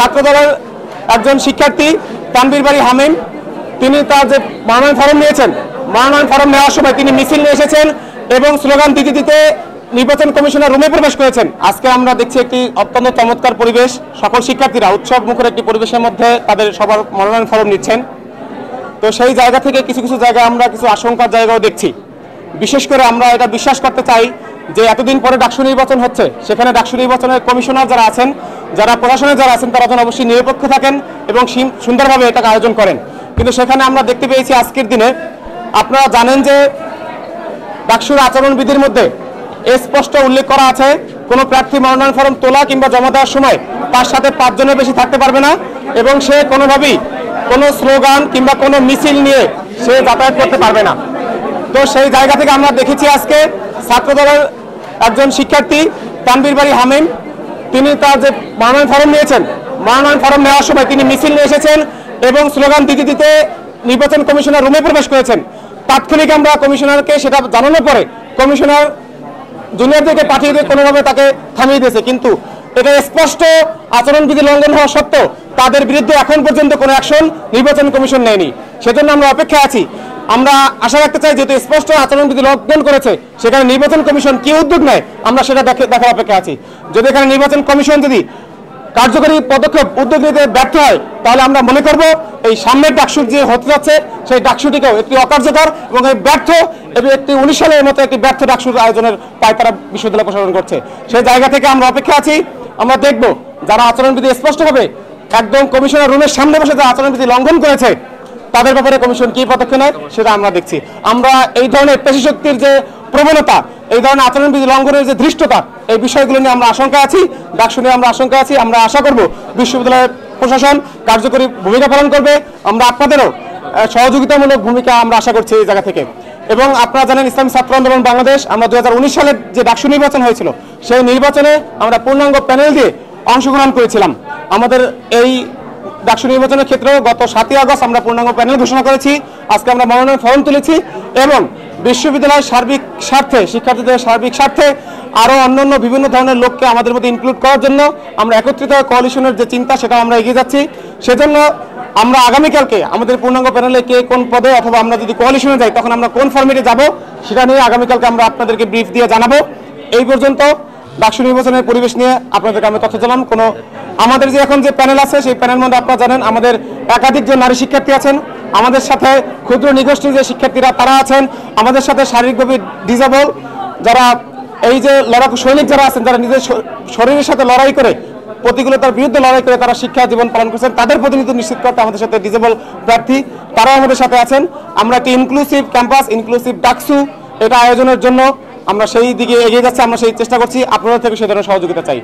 ছাত্রদলের একজন শিক্ষার্থী তানভীর বাড়ি হামিম, তিনি তার যে মনোনয়ন ফরম নিয়েছেন, মনোনয়ন ফরম নেওয়ার সময় তিনি মিছিল নিয়ে এসেছেন এবং স্লোগান দিতে দিতে নির্বাচন কমিশনের রুমে প্রবেশ করেছেন। আজকে আমরা দেখছি একটি অত্যন্ত চমৎকার পরিবেশ, সকল শিক্ষার্থীরা উৎসব মুখর একটি পরিবেশের মধ্যে তাদের সবার মনোনয়ন ফরম নিচ্ছেন। তো সেই জায়গা থেকে কিছু কিছু জায়গায় আমরা কিছু আশঙ্কার জায়গাও দেখছি। বিশেষ করে আমরা এটা বিশ্বাস করতে চাই যে এতদিন পরে ডাকসু নির্বাচন হচ্ছে, সেখানে ডাকসু নির্বাচনের কমিশনার যারা আছেন, যারা প্রশাসনে যারা আছেন, তারা যেন অবশ্যই নিরপেক্ষ থাকেন এবং সুন্দরভাবে এটাকে আয়োজন করেন। কিন্তু সেখানে আমরা দেখতে পেয়েছি আজকের দিনে, আপনারা জানেন যে ডাকসুর আচরণবিধির মধ্যে স্পষ্ট উল্লেখ করা আছে কোনো প্রার্থী মনোনয়ন ফরম তোলা কিংবা জমা দেওয়ার সময় তার সাথে 5 জনের বেশি থাকতে পারবে না এবং সে কোনোভাবেই কোনো স্লোগান কিংবা কোনো মিছিল নিয়ে সে যাতায়াত করতে পারবে না। তো সেই জায়গা থেকে আমরা দেখেছি আজকে ছাত্রদলের একজন শিক্ষার্থী তানভীর বাড়ি হামিম, তিনি তার যে মনোনয়ন ফরম নিয়েছেন, মনোনয়ন ফরম নেওয়ার সময় তিনি মিছিল নিয়ে এসেছেন এবং স্লোগান দিতে দিতে নির্বাচন কমিশনের রুমে প্রবেশ করেছেন। তাৎক্ষণিক আমরা কমিশনারকে সেটা জানানোর পরে কমিশনার জুনিয়রদেরকে পাঠিয়ে দিয়ে কোনোভাবে তাকে থামিয়ে দিয়েছে, কিন্তু এটা স্পষ্ট আচরণবিধি লঙ্ঘন হওয়া সত্ত্বেও তাদের বিরুদ্ধে এখন পর্যন্ত কোনো অ্যাকশন নির্বাচন কমিশন নেয়নি। সেজন্য আমরা অপেক্ষায় আছি। আমরা আশা রাখতে চাই যেহেতু স্পষ্ট আচরণবিধি লঙ্ঘন করেছে, সেখানে নির্বাচন কমিশন কি উদ্যোগ নেয় আমরা সেটা দেখার অপেক্ষা আছি। যদি এখানে নির্বাচন কমিশন যদি কার্যকরী পদক্ষেপ উদ্যোগ নিতে ব্যর্থ হয়, তাহলে আমরা মনে করব এই সামনের ডাকসু যে হতে যাচ্ছে সেই ডাকসুটিকেও একটি অকার্যকর এবং ব্যর্থ এবং একটি 19 সালের মতো একটি ব্যর্থ ডাকসুর আয়োজনের পায়তারা বিশ্ববিদ্যালয় প্রশাসন করছে। সেই জায়গা থেকে আমরা অপেক্ষা আছি। আমরা দেখব যারা আচরণবিধি স্পষ্টভাবে একদম কমিশনের রুমের সামনে বসে যারা আচরণবিধি লঙ্ঘন করেছে তাদের ব্যাপারে কমিশন কি পদক্ষেপ নেয় সেটা আমরা দেখছি। আমরা এই ধরনের পেশি শক্তির যে প্রবণতা, এই ধরনের আচরণবিধি লঙ্ঘনের যে ধৃষ্টতা, এই বিষয়গুলো নিয়ে আমরা আশঙ্কা আছি, ডাকসু নিয়ে আমরা আশঙ্কা আছি। আমরা আশা করব বিশ্ববিদ্যালয়ের প্রশাসন কার্যকরী ভূমিকা পালন করবে। আমরা আপনাদেরও সহযোগিতামূলক ভূমিকা আমরা আশা করছি এই জায়গা থেকে। এবং আপনারা জানেন ইসলামী ছাত্র আন্দোলন বাংলাদেশ, আমরা 2019 সালের যে ডাকসু নির্বাচন হয়েছিল সেই নির্বাচনে আমরা পূর্ণাঙ্গ প্যানেল দিয়ে অংশগ্রহণ করেছিলাম। আমাদের এই ডাকসু নির্বাচনের ক্ষেত্রেও গত 7ই আগস্ট আমরা পূর্ণাঙ্গ প্যানেল ঘোষণা করেছি। আজকে আমরা মনোনয়ন ফরম তুলেছি এবং বিশ্ববিদ্যালয়ের সার্বিক স্বার্থে, শিক্ষার্থীদের সার্বিক স্বার্থে আরও অন্যান্য বিভিন্ন ধরনের লোককে আমাদের মধ্যে ইনক্লুড করার জন্য আমরা একত্রিত কোয়ালিশনের যে চিন্তা সেটা আমরা এগিয়ে যাচ্ছি। সেজন্য আমরা আগামীকালকে আমাদের পূর্ণাঙ্গ প্যানেলে কে কোন পদে, অথবা আমরা যদি কোয়ালিশনে যাই তখন আমরা কোন ফরম্যাটে যাব সেটা নিয়ে আগামীকালকে আমরা আপনাদেরকে ব্রিফ দিয়ে জানাবো। এই পর্যন্ত ডাকসু নির্বাচনের পরিবেশ নিয়ে আপনাদেরকে আমি তথ্য দিলাম। আমাদের যে এখন যে প্যানেল আছে সেই প্যানেল মধ্যে আপনারা জানেন আমাদের একাধিক যে নারী শিক্ষার্থী আছেন, আমাদের সাথে ক্ষুদ্র নিগোষ্ঠীর যে শিক্ষার্থীরা তারা আছেন, আমাদের সাথে শারীরিকভাবে ডিসেবল যারা, এই যে লড়াকু সৈনিক যারা আছেন, যারা নিজের শরীরের সাথে লড়াই করে, প্রতিকূলতার বিরুদ্ধে লড়াই করে তারা শিক্ষা জীবন পালন করছেন, তাদের প্রতিনিধিত্ব নিশ্চিত করতে আমাদের সাথে ডিসেবল প্রার্থী তারাও আমাদের সাথে আছেন। আমরা একটি ইনক্লুসিভ ক্যাম্পাস, ইনক্লুসিভ ডাকসু এটা আয়োজনের জন্য আমরা সেই দিকে এগিয়ে যাচ্ছি, আমরা সেই চেষ্টা করছি। আপনাদের থেকে সে ধরনের সহযোগিতা চাই।